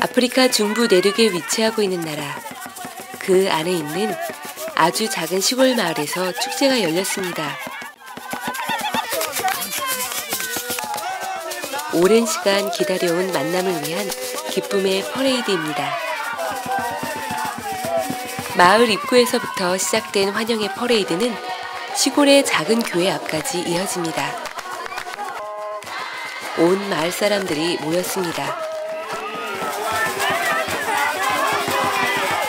아프리카 중부 내륙에 위치하고 있는 나라. 그 안에 있는 아주 작은 시골 마을에서 축제가 열렸습니다. 오랜 시간 기다려온 만남을 위한 기쁨의 퍼레이드입니다. 마을 입구에서부터 시작된 환영의 퍼레이드는 시골의 작은 교회 앞까지 이어집니다. 온 마을 사람들이 모였습니다.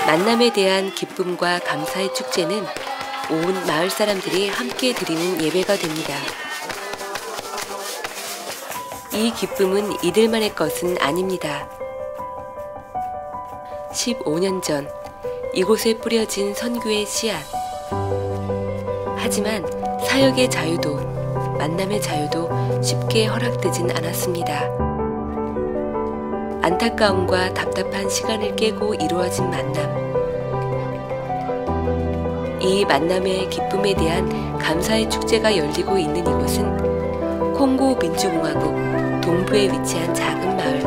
만남에 대한 기쁨과 감사의 축제는 온 마을 사람들이 함께 드리는 예배가 됩니다. 이 기쁨은 이들만의 것은 아닙니다. 15년 전 이곳에 뿌려진 선교의 씨앗. 하지만 사역의 자유도 만남의 자유도 쉽게 허락되진 않았습니다. 안타까움과 답답한 시간을 깨고 이루어진 만남. 이 만남의 기쁨에 대한 감사의 축제가 열리고 있는 이곳은 콩고 민주공화국 동부에 위치한 작은 마을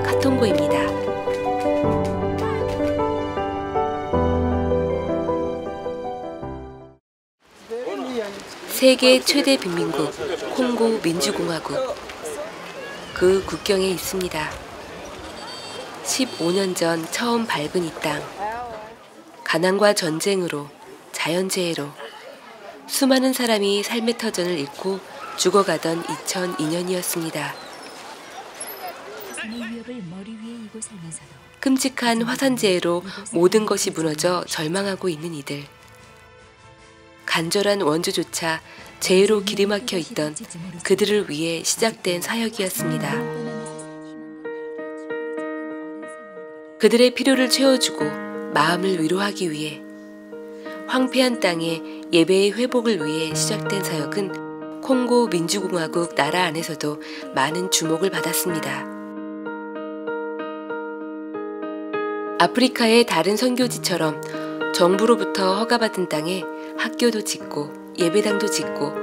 카통고입니다. 세계 최대 빈민국 콩고 민주공화국. 그 국경에 있습니다. 15년 전 처음 밟은 이 땅. 가난과 전쟁으로, 자연재해로 수많은 사람이 삶의 터전을 잃고 죽어가던 2002년이었습니다. 끔찍한 화산재해로 모든 것이 무너져 절망하고 있는 이들. 간절한 원주조차 재해로 길이 막혀 있던 그들을 위해 시작된 사역이었습니다. 그들의 필요를 채워주고 마음을 위로하기 위해 황폐한 땅에 예배의 회복을 위해 시작된 사역은 콩고 민주공화국 나라 안에서도 많은 주목을 받았습니다. 아프리카의 다른 선교지처럼 정부로부터 허가받은 땅에 학교도 짓고 예배당도 짓고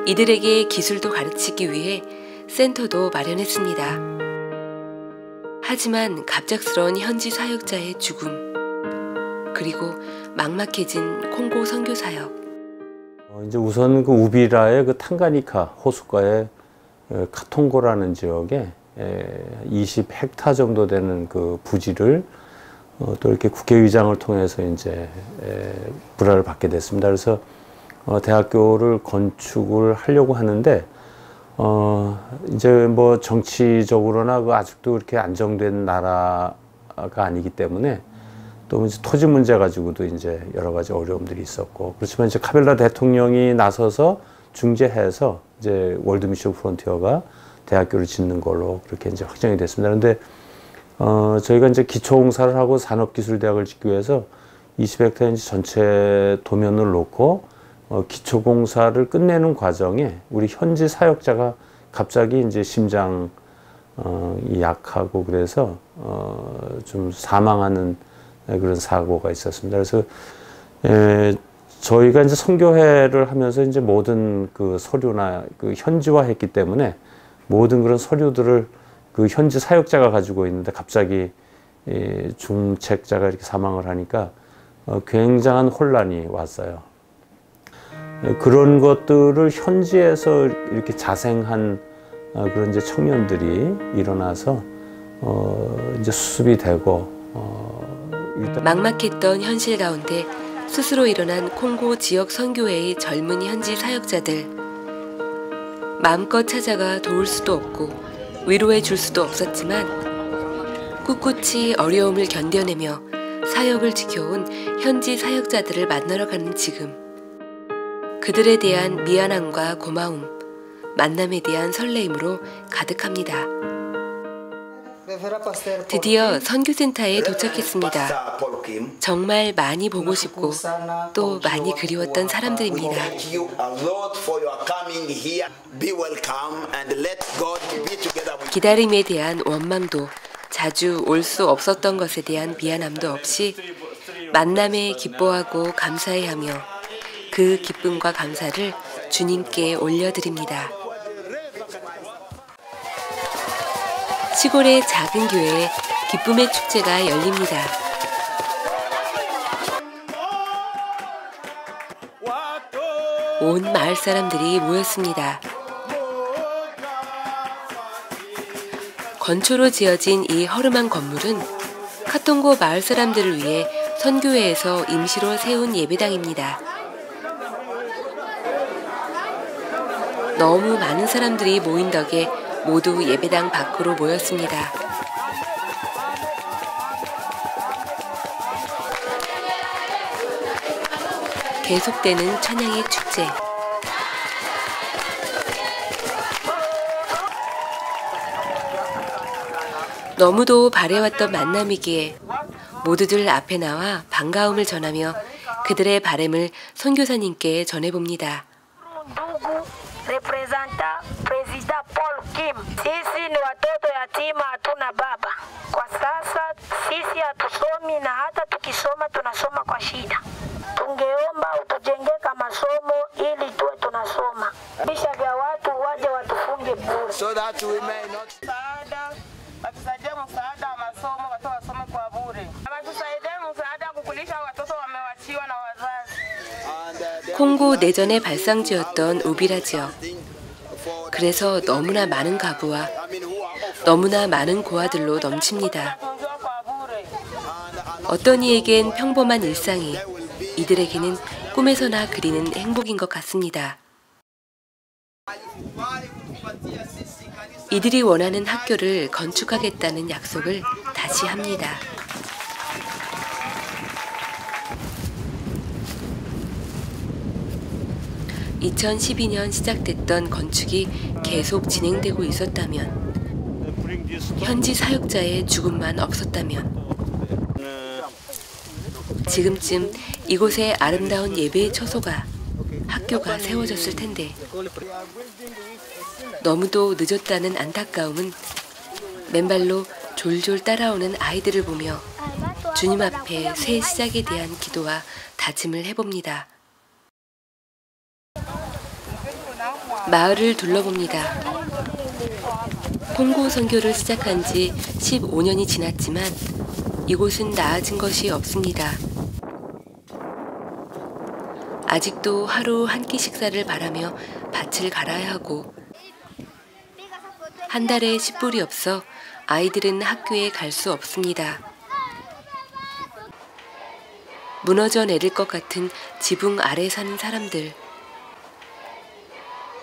이들에게 기술도 가르치기 위해 센터도 마련했습니다. 하지만 갑작스러운 현지 사역자의 죽음 그리고 막막해진 콩고 선교 사역. 이제 우선 그 우비라의 그 탕가니카 호숫가의 카통고라는 지역에 20헥타 정도 되는 그 부지를 또 이렇게 국회의장을 통해서 이제 불화를 받게 됐습니다. 그래서 대학교를 건축을 하려고 하는데 이제 뭐 정치적으로나 그 아직도 이렇게 안정된 나라가 아니기 때문에 또 이제 토지 문제 가지고도 이제 여러 가지 어려움들이 있었고 그렇지만 이제 카빌라 대통령이 나서서 중재해서 이제 월드 미션 프론티어가 대학교를 짓는 걸로 그렇게 이제 확정이 됐습니다. 그런데 저희가 이제 기초공사를 하고 산업기술대학을 짓기 위해서 20헥타르 전체 도면을 놓고 기초공사를 끝내는 과정에 우리 현지 사역자가 갑자기 이제 심장이 약하고 그래서 좀 사망하는 그런 사고가 있었습니다. 그래서 저희가 이제 선교회를 하면서 이제 모든 그 서류나 그 현지화했기 때문에 모든 그런 서류들을 그 현지 사역자가 가지고 있는데 갑자기 중책자가 이렇게 사망을 하니까 굉장한 혼란이 왔어요. 그런 것들을 현지에서 이렇게 자생한 그런 이제 청년들이 일어나서 이제 수습이 되고 막막했던 현실 가운데 스스로 일어난 콩고 지역 선교회의 젊은 현지 사역자들. 마음껏 찾아가 도울 수도 없고 위로해 줄 수도 없었지만 꿋꿋이 어려움을 견뎌내며 사역을 지켜온 현지 사역자들을 만나러 가는 지금. 그들에 대한 미안함과 고마움, 만남에 대한 설레임으로 가득합니다. 드디어 선교센터에 도착했습니다. 정말 많이 보고 싶고 또 많이 그리웠던 사람들입니다. 기다림에 대한 원망도 자주 올 수 없었던 것에 대한 미안함도 없이 만남에 기뻐하고 감사해하며 그 기쁨과 감사를 주님께 올려드립니다. 시골의 작은 교회에 기쁨의 축제가 열립니다. 온 마을 사람들이 모였습니다. 건초로 지어진 이 허름한 건물은 카통고 마을 사람들을 위해 선교회에서 임시로 세운 예배당입니다. 너무 많은 사람들이 모인 덕에 모두 예배당 밖으로 모였습니다. 계속되는 찬양의 축제. 너무도 바래왔던 만남이기에 모두들 앞에 나와 반가움을 전하며 그들의 바램을 선교사님께 전해봅니다. Representa Presida Paul Kim. Sisi ni watoto yatima, hatuna baba. Kwa sasa sisi hatusomi na hata tukisoma tunasoma kwa shida. Tungeomba utujengeka masomo ili tuwe tunasoma. Bisha vya watu waje watufunge bure. So that we may not watusaidie msaada wa masomo, watoto wasome kwa bure. Watusaidie msaada kukulisha watoto wamewachiwa na wazazi. 콩고 내전의 발상지였던 우비라 지역. 그래서 너무나 많은 가부와 너무나 많은 고아들로 넘칩니다. 어떤 이에겐 평범한 일상이 이들에게는 꿈에서나 그리는 행복인 것 같습니다. 이들이 원하는 학교를 건축하겠다는 약속을 다시 합니다. (2012년) 시작됐던 건축이 계속 진행되고 있었다면, 현지 사역자의 죽음만 없었다면, 지금쯤 이곳에 아름다운 예배의 처소가, 학교가 세워졌을 텐데, 너무도 늦었다는 안타까움은 맨발로 졸졸 따라오는 아이들을 보며 주님 앞에 새 시작에 대한 기도와 다짐을 해봅니다. 마을을 둘러봅니다. 콩고 선교를 시작한 지 15년이 지났지만 이곳은 나아진 것이 없습니다. 아직도 하루 한 끼 식사를 바라며 밭을 갈아야 하고, 한 달에 싯불이 없어 아이들은 학교에 갈 수 없습니다. 무너져 내릴 것 같은 지붕 아래 사는 사람들.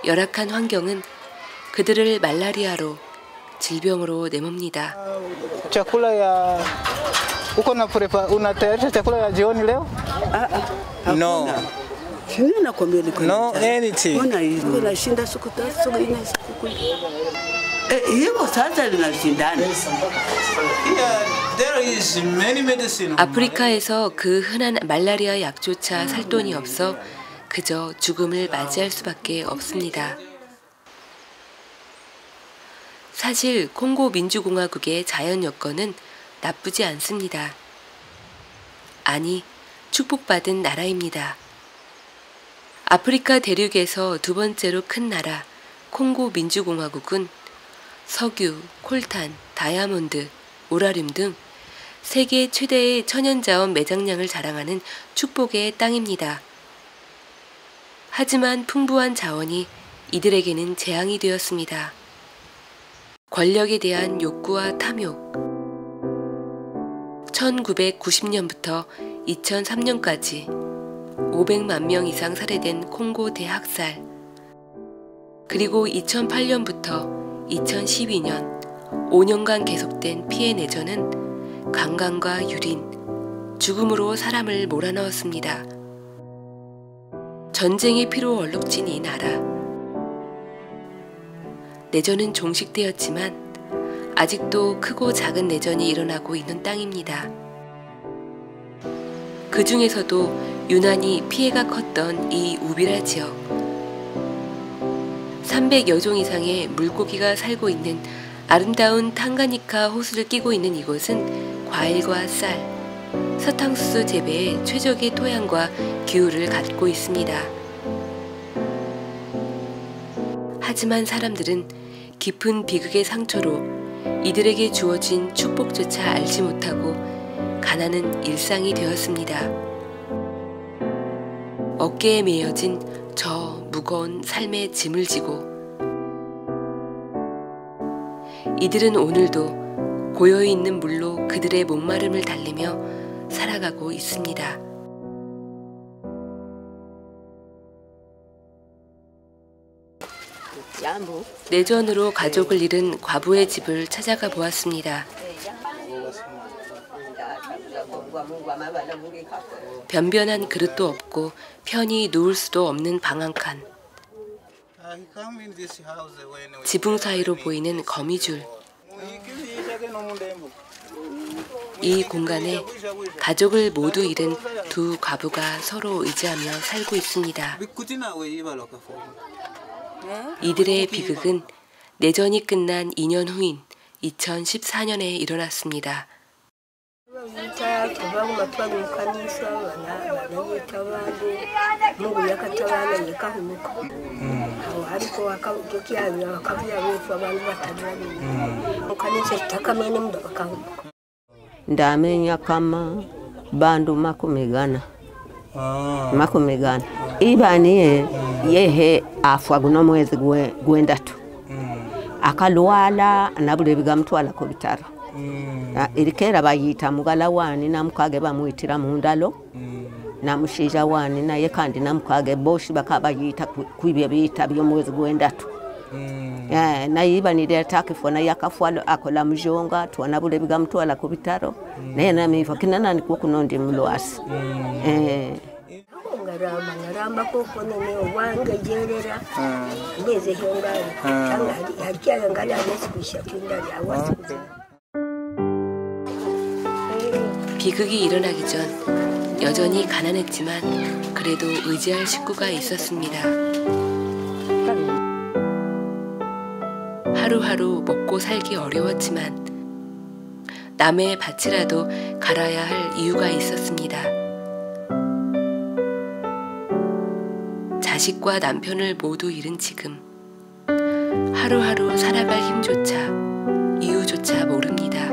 열악한 환경은 그들을 말라리아로, 질병으로 내멉니다. Chakula ya uko na unatayarisha chakula ya jioni leo? No. No anything. Nashinda siku 3 siku 4 siku 10. Hivyo sasa linashindana. There is many medicine. 아프리카에서 그 흔한 말라리아 약조차 살 돈이 없어 그저 죽음을 맞이할 수밖에 없습니다. 사실 콩고 민주공화국의 자연 여건은 나쁘지 않습니다. 아니, 축복받은 나라입니다. 아프리카 대륙에서 두 번째로 큰 나라 콩고 민주공화국은 석유, 콜탄, 다이아몬드, 우라늄 등 세계 최대의 천연자원 매장량을 자랑하는 축복의 땅입니다. 하지만 풍부한 자원이 이들에게는 재앙이 되었습니다. 권력에 대한 욕구와 탐욕. 1990년부터 2003년까지 500만 명 이상 살해된 콩고 대학살. 그리고 2008년부터 2012년 5년간 계속된 피해 내전은 강간과 유린, 죽음으로 사람을 몰아넣었습니다. 전쟁의 피로 얼룩진 이 나라. 내전은 종식되었지만 아직도 크고 작은 내전이 일어나고 있는 땅입니다. 그 중에서도 유난히 피해가 컸던 이 우비라 지역. 300여 종 이상의 물고기가 살고 있는 아름다운 탕가니카 호수를 끼고 있는 이곳은 과일과 쌀, 사탕수수 재배에 최적의 토양과 기후를 갖고 있습니다. 하지만 사람들은 깊은 비극의 상처로 이들에게 주어진 축복조차 알지 못하고 가난은 일상이 되었습니다. 어깨에 메어진 저 무거운 삶의 짐을 지고 이들은 오늘도 고여있는 물로 그들의 목마름을 달래며 살아가고 있습니다. 내전으로 가족을 잃은 과부의 집을 찾아가 보았습니다. 변변한 그릇도 없고 편히 누울 수도 없는 방 한 칸. 지붕 사이로 보이는 거미줄. 이 공간에 가족을 모두 잃은 두 과부가 서로 의지하며 살고 있습니다. 이들의 비극은 내전이 끝난 2년 후인 2014년에 일어났습니다. ndamenya kama bandu makumigana ibaniye yehe afwa guno mwezi gwendatu akalwala nabule bigamutwala ku bitaro irikera bayita mugala wani namukage bamuyitira mu ndalo namushija wani naye kandi namukage boshi bakabayita kwibye biyita by'omwezi gwendatu naye ibanire atakifona yakafwalo akola mujonga tuwana bule bigamutwala ku bitaro naye namiva kinanani kukunondi mulwasi ngaramba koko nene wange jerera mbeze hongari harikya ngali aneskusha kindari awasi. 비극이 일어나기 전 여전히 가난했지만 그래도 의지할 식구가 있었습니다. 하루하루 먹고 살기 어려웠지만 남의 밭이라도 갈아야 할 이유가 있었습니다. 자식과 남편을 모두 잃은 지금 하루하루 살아갈 힘조차 이유조차 모릅니다.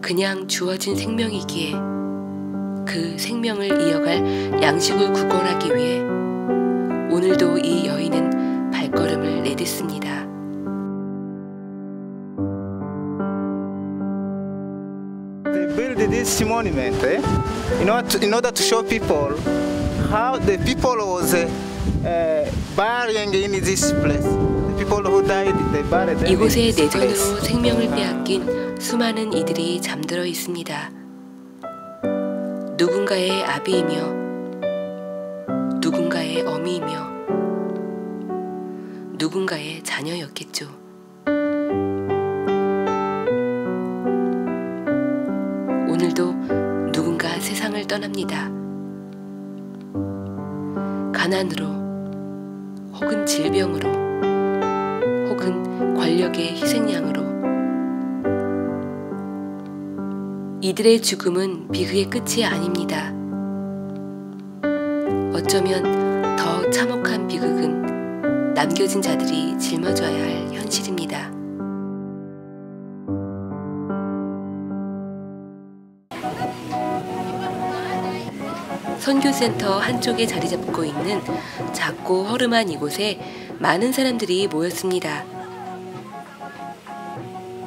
그냥 주어진 생명이기에 그 생명을 이어갈 양식을 구걸하기 위해 오늘도 이 여인은 발걸음을 내딛습니다. They built this monument in order to show people how the people was burying in this place. The people who died, they buried them 이곳에 in this 내전으로 place. 생명을 빼앗긴 수많은 이들이 잠들어 있습니다. 누군가의 아비이며 누군가의 어미이며 누군가의 자녀였겠죠. 오늘도 누군가 세상을 떠납니다. 가난으로 혹은 질병으로 혹은 권력의 희생양으로 이들의 죽음은 비극의 끝이 아닙니다. 어쩌면 더 참혹한 비극은 남겨진 자들이 짊어져야 할 현실입니다. 선교센터 한쪽에 자리 잡고 있는 작고 허름한 이곳에 많은 사람들이 모였습니다.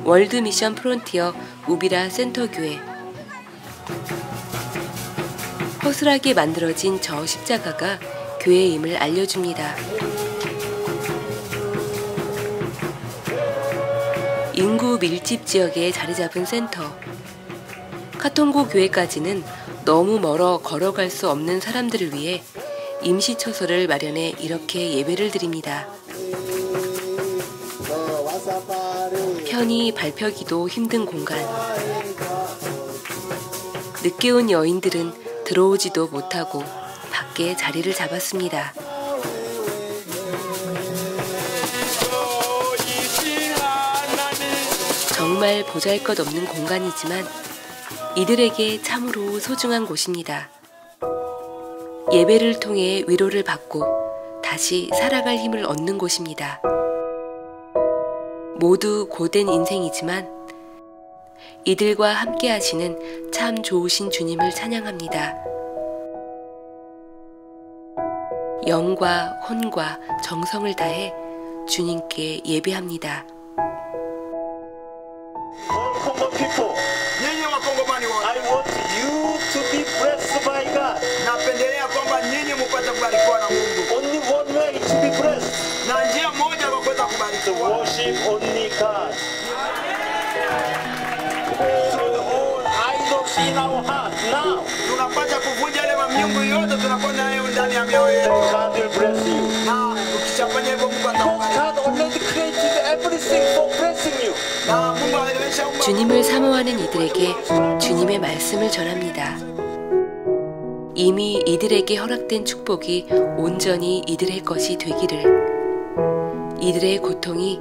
월드 미션 프론티어 우비라 센터 교회. 허술하게 만들어진 저 십자가가 교회임을 알려줍니다. 인구 밀집 지역에 자리 잡은 센터. 카통고 교회까지는 너무 멀어 걸어갈 수 없는 사람들을 위해 임시처소를 마련해 이렇게 예배를 드립니다. 편히 밟혀기도 힘든 공간. 늦게 온 여인들은 들어오지도 못하고 밖에 자리를 잡았습니다. 정말 보잘것없는 공간이지만 이들에게 참으로 소중한 곳입니다. 예배를 통해 위로를 받고 다시 살아갈 힘을 얻는 곳입니다. 모두 고된 인생이지만 이들과 함께 하시는 참 좋으신 주님을 찬양합니다. 영과 혼과 정성을 다해 주님께 예배합니다. Congo people, Nyinyi Wakongomani wote, I want you to be blessed by God. napendelea kwamba nyinyi mupate kubarikiwa na Mungu, Only one way to be blessed, na njia moja kwa kuweza to kubarikiwa worship only God. Through all idols in our heart now, tunapata kuvunja ile mamiungu yote tunakuwa nayo ndani ya mioyo yetu, God will bless you. na tukishafanya hivyo Mungu atakubariki. God already created everything for blessing you. Na Mungu ameshaumba 주님을 사모하는 이들에게 주님의 말씀을 전합니다. 이미 이들에게 허락된 축복이 온전히 이들의 것이 되기를, 이들의 고통이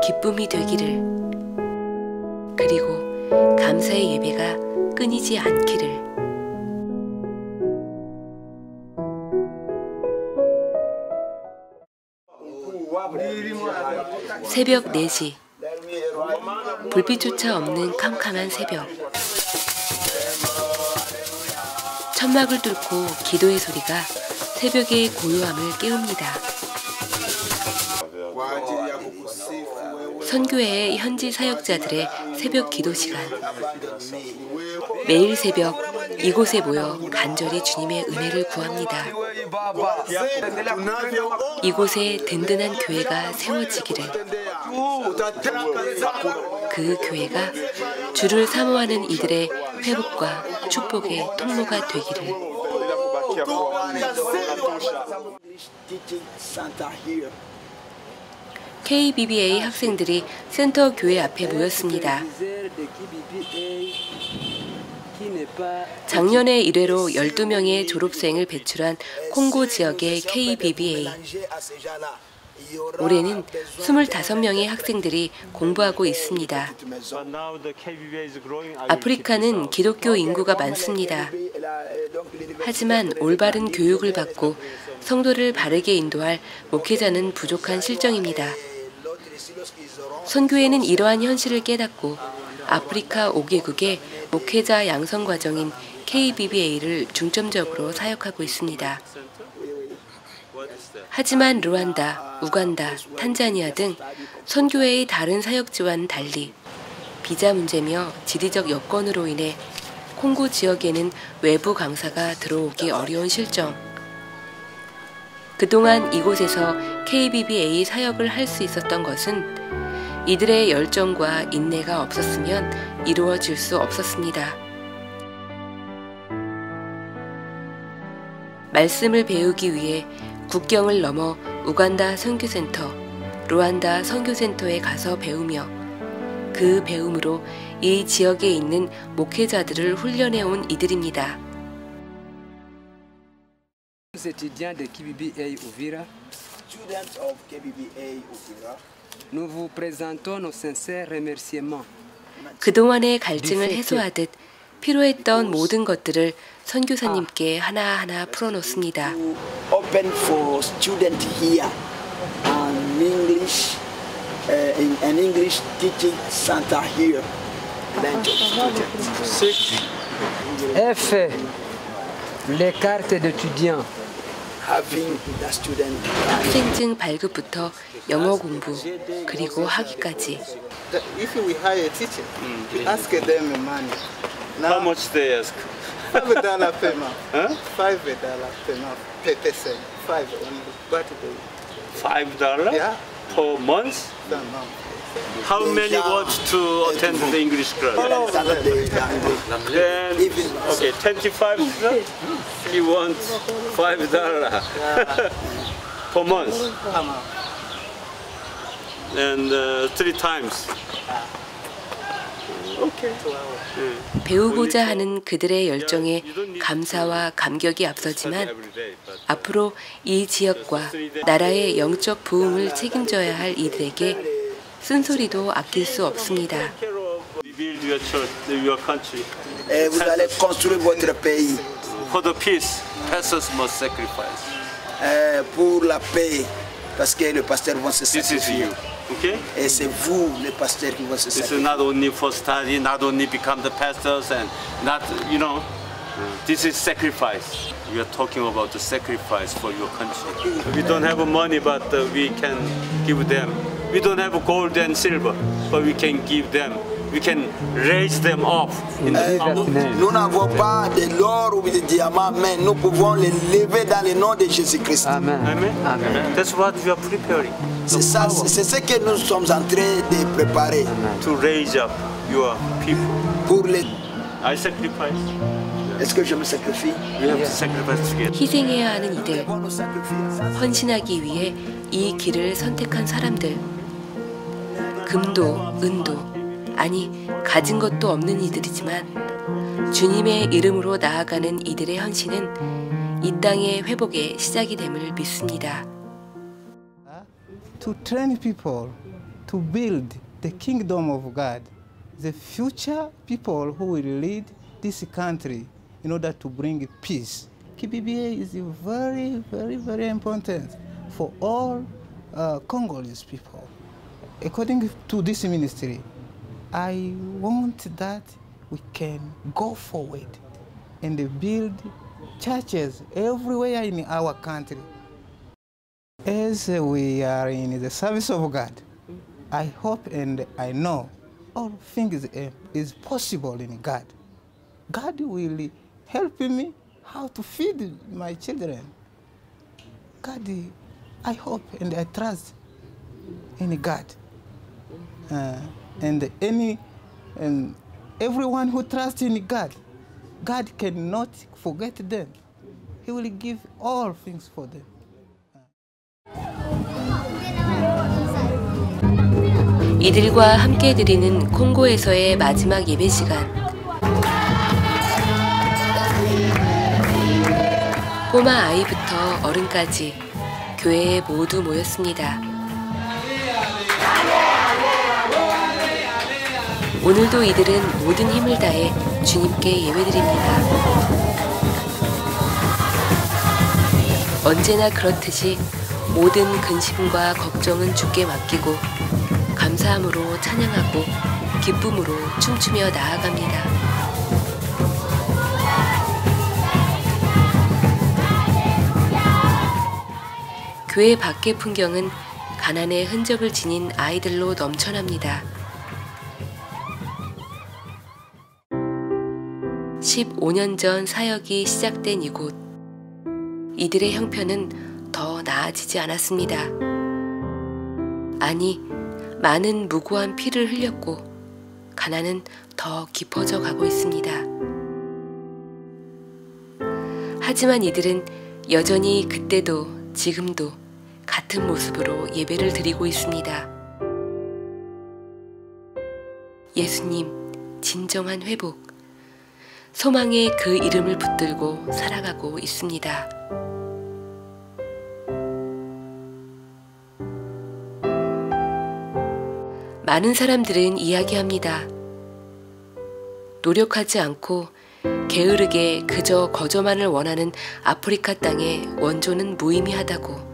기쁨이 되기를, 그리고 감사의 예배가 끊이지 않기를. 새벽 4시, 불빛조차 없는 캄캄한 새벽. 천막을 뚫고 기도의 소리가 새벽의 고요함을 깨웁니다. 선교회의 현지 사역자들의 새벽 기도 시간. 매일 새벽 이곳에 모여 간절히 주님의 은혜를 구합니다. 이곳에 든든한 교회가 세워지기를, 그 교회가 주를 사모하는 이들의 회복과 축복의 통로가 되기를. KBBA 학생들이 센터 교회 앞에 모였습니다. 작년에 1회로 12명의 졸업생을 배출한 콩고 지역의 KBBA. 올해는 25명의 학생들이 공부하고 있습니다. 아프리카는 기독교 인구가 많습니다. 하지만 올바른 교육을 받고 성도를 바르게 인도할 목회자는 부족한 실정입니다. 선교회는 이러한 현실을 깨닫고 아프리카 5개국의 목회자 양성 과정인 KBBA를 중점적으로 사역하고 있습니다. 하지만 루안다, 우간다, 탄자니아 등 선교회의 다른 사역지와는 달리 비자 문제며 지리적 여건으로 인해 콩고 지역에는 외부 강사가 들어오기 어려운 실정. 그동안 이곳에서 KBBA 사역을 할 수 있었던 것은 이들의 열정과 인내가 없었으면 이루어질 수 없었습니다. 말씀을 배우기 위해 국경을 넘어 우간다 선교센터, 루안다 선교센터에 가서 배우며 그 배움으로 이 지역에 있는 목회자들을 훈련해온 이들입니다. Étudiants de KBBA Uvira, nous vous présentons nos sincères remerciements. 그동안의 갈증을 해소하듯 필요했던 모든 것들을 선교사님께 하나하나 풀어놓습니다. Open for students here and English in an English teaching center here. F. Les cartes d'étudiants. Having the student. 학생증 발급부터 영어 공부 그리고 학위까지. If we hire a teacher, we ask them money. How much they ask? $5 per month. $5 per month per person. 5 only. But $5 yeah, per month? per month. How many want to attend the English class? Then, okay, 25. You want $5 per month, and 3 times. Okay. 배우고자 하는 그들의 열정에 감사와 감격이 앞서지만 앞으로 이 지역과 나라의 영적 부흥을 책임져야 할 이들에게 쓴소리도 아낄 수 없습니다. Build your church, your country. Vous allez construire votre pays. For the peace, pastors must sacrifice. Pour la paix, parce que le pasteur va se This is sacrifier. you. Okay? Et c'est vous, les pasteurs, qui vont se This is sacrifier. not only for study, not only become the pastors, and not, you know, this is sacrifice. We are talking about the sacrifice for your country. We don't have money, but we can give them. We don't have gold and silver, but we can give them. We can raise them up in the power. Nous n'avons pas de l'or ou des diamants, mais nous pouvons les lever dans le nom de Jésus-Christ. Amen. Amen. That's what we are preparing. C'est ça, c'est ce que nous sommes en train de préparer. To raise up your people. Pour les. I sacrifice. Est-ce que je me sacrifie? We have to sacrifice together. 희생해야 하는 이들, 헌신하기 위해 이 길을 선택한 사람들, 금도 은도 아니 가진 것도 없는 이들이지만 주님의 이름으로 나아가는 이들의 헌신은 이 땅의 회복의 시작이 됨을 믿습니다. To train people to build the kingdom of God, the future people who will lead this country in order to bring peace. KBBA is very, very, very important for all Congolese people. According to this ministry, I want that we can go forward and build churches everywhere in our country. As we are in the service of God, I hope and I know all things is possible in God. God will help me how to feed my children. God, I hope and I trust in God. And everyone who trusts in God, God cannot forget them. He will give all things for them. 이들과 함께 드리는 콩고에서의 마지막 예배 시간. 꼬마 아이부터 어른까지 교회에 모두 모였습니다. 오늘도 이들은 모든 힘을 다해 주님께 예배드립니다. 언제나 그렇듯이 모든 근심과 걱정은 주께 맡기고 감사함으로 찬양하고 기쁨으로 춤추며 나아갑니다. 교회 밖의 풍경은 가난의 흔적을 지닌 아이들로 넘쳐납니다. 15년 전 사역이 시작된 이곳. 이들의 형편은 더 나아지지 않았습니다. 아니, 많은 무고한 피를 흘렸고 가난은 더 깊어져 가고 있습니다. 하지만 이들은 여전히 그때도 지금도 같은 모습으로 예배를 드리고 있습니다. 예수님, 진정한 회복, 소망의 그 이름을 붙들고 살아가고 있습니다. 많은 사람들은 이야기합니다. 노력하지 않고 게으르게 그저 거저만을 원하는 아프리카 땅의 원조는 무의미하다고.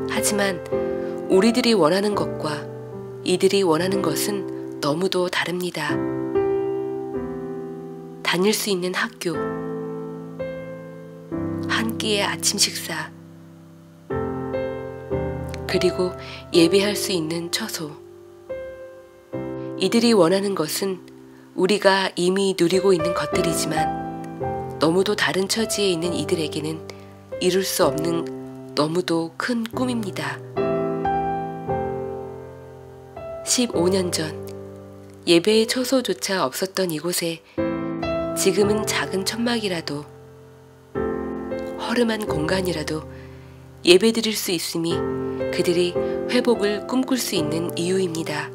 하지만 우리들이 원하는 것과 이들이 원하는 것은 너무도 다릅니다. 다닐 수 있는 학교, 한 끼의 아침 식사, 그리고 예배할 수 있는 처소. 이들이 원하는 것은 우리가 이미 누리고 있는 것들이지만 너무도 다른 처지에 있는 이들에게는 이룰 수 없는 너무도 큰 꿈입니다. 15년 전 예배의 처소조차 없었던 이곳에 지금은 작은 천막이라도 허름한 공간이라도 예배드릴 수 있음이 그들이 회복을 꿈꿀 수 있는 이유입니다.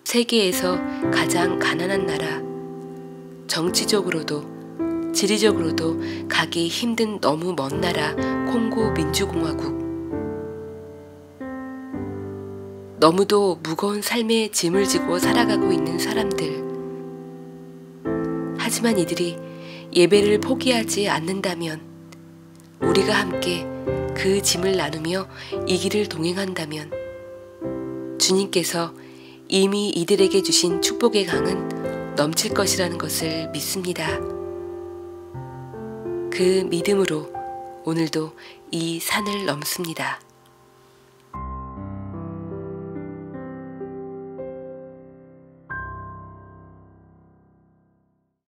세계에서 가장 가난한 나라, 정치적으로도 지리적으로도 가기 힘든 너무 먼 나라 콩고 민주공화국. 너무도 무거운 삶의 짐을 지고 살아가고 있는 사람들. 하지만 이들이 예배를 포기하지 않는다면 우리가 함께 그 그 짐을 나누며 이 길을 동행한다면 주님께서 이미 이들에게 주신 축복의 강은 넘칠 것이라는 것을 믿습니다. 그 믿음으로 오늘도 이 산을 넘습니다.